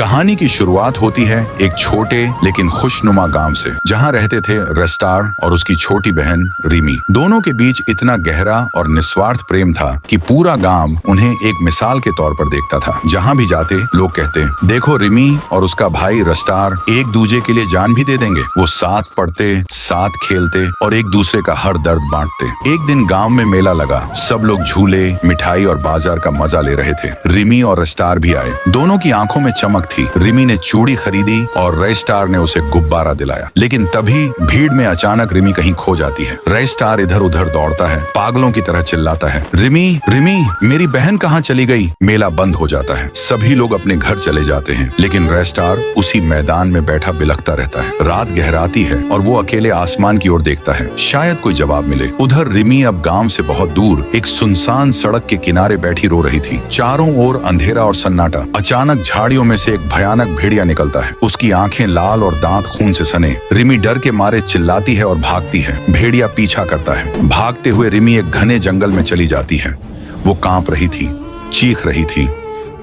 कहानी की शुरुआत होती है एक छोटे लेकिन खुशनुमा गांव से, जहां रहते थे रेस्टार और उसकी छोटी बहन रिमी। दोनों के बीच इतना गहरा और निस्वार्थ प्रेम था कि पूरा गांव उन्हें एक मिसाल के तौर पर देखता था। जहां भी जाते लोग कहते, देखो रिमी और उसका भाई रेस्टार एक दूसरे के लिए जान भी दे देंगे। वो साथ पढ़ते, साथ खेलते और एक दूसरे का हर दर्द बांटते। एक दिन गांव में मेला लगा। सब लोग झूले, मिठाई और बाजार का मजा ले रहे थे। रिमी और रेस्टार भी आए। दोनों की आंखों में चमक थी। रिमी ने चूड़ी खरीदी और रेस्टार ने उसे गुब्बारा दिलाया। लेकिन तभी भीड़ में अचानक रिमी कहीं खो जाती है। रेस्टार इधर उधर दौड़ता है, पागलों की तरह चिल्लाता है, रिमी रिमी मेरी बहन कहाँ चली गई। मेला बंद हो जाता है। सभी लोग अपने घर चले जाते हैं, लेकिन रेस्टार उसी मैदान में बैठा बिलखता रहता है। रात गहराती है और वो अकेले आसमान की ओर देखता है, शायद कोई जवाब मिले। उधर रिमी अब गांव से बहुत दूर एक सुनसान सड़क के किनारे बैठी रो रही थी। चारों ओर अंधेरा और सन्नाटा। अचानक झाड़ियों में से एक भयानक भेड़िया निकलता है। उसकी आंखें लाल और दांत खून से सने। रिमी डर के मारे चिल्लाती है और भागती है। भेड़िया पीछा करता है। भागते हुए रिमी एक घने जंगल में चली जाती है। वो कांप रही थी, चीख रही थी।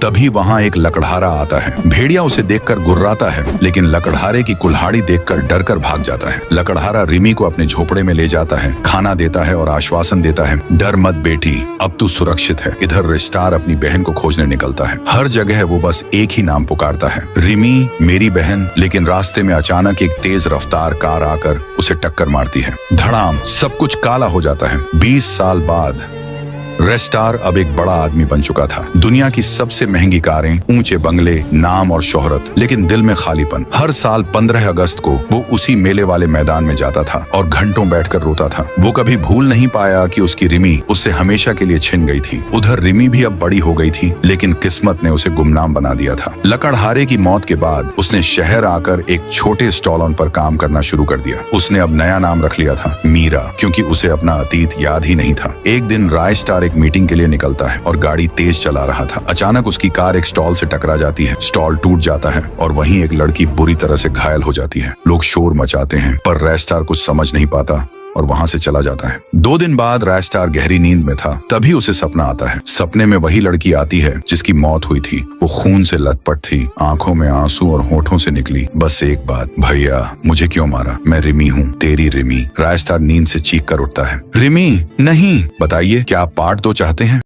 तभी वहां एक लकड़हारा आता है। भेड़िया उसे देखकर गुर्राता है, लेकिन लकड़हारे की कुल्हाड़ी देखकर डरकर भाग जाता है। लकड़हारा रिमी को अपने झोपड़े में ले जाता है, खाना देता है और आश्वासन देता है, डर मत बेटी, अब तू सुरक्षित है। इधर रेस्टार अपनी बहन को खोजने निकलता है। हर जगह वो बस एक ही नाम पुकारता है, रिमी मेरी बहन। लेकिन रास्ते में अचानक एक तेज रफ्तार कार आकर उसे टक्कर मारती है। धड़ाम, सब कुछ काला हो जाता है। 20 साल बाद रेस्टार अब एक बड़ा आदमी बन चुका था। दुनिया की सबसे महंगी कारें, ऊंचे बंगले, नाम और शोहरत, लेकिन दिल में खालीपन। हर साल 15 अगस्त को वो उसी मेले वाले मैदान में जाता था और घंटों बैठकर रोता था। वो कभी भूल नहीं पाया कि उसकी रिमी उससे हमेशा के लिए छिन गई थी। उधर रिमी भी अब बड़ी हो गई थी, लेकिन किस्मत ने उसे गुमनाम बना दिया था। लकड़हारे की मौत के बाद उसने शहर आकर एक छोटे स्टॉल पर काम करना शुरू कर दिया। उसने अब नया नाम रख लिया था, मीरा, क्योंकि उसे अपना अतीत याद ही नहीं था। एक दिन रेस्टार एक मीटिंग के लिए निकलता है और गाड़ी तेज चला रहा था। अचानक उसकी कार एक स्टॉल से टकरा जाती है। स्टॉल टूट जाता है और वहीं एक लड़की बुरी तरह से घायल हो जाती है। लोग शोर मचाते हैं, पर रेस्टार कुछ समझ नहीं पाता और वहां से चला जाता है। 2 दिन बाद रेस्टार गहरी नींद में था। तभी उसे सपना आता है। सपने में वही लड़की आती है जिसकी मौत हुई थी। वो खून से लथपथ थी, आंखों में आंसू और होठों से निकली बस एक बात, भैया मुझे क्यों मारा, मैं रिमी हूँ, तेरी रिमी। रेस्टार नींद से चीख कर उठता है, रिमी नहीं। बताइए, क्या आप पार्ट 2 चाहते हैं?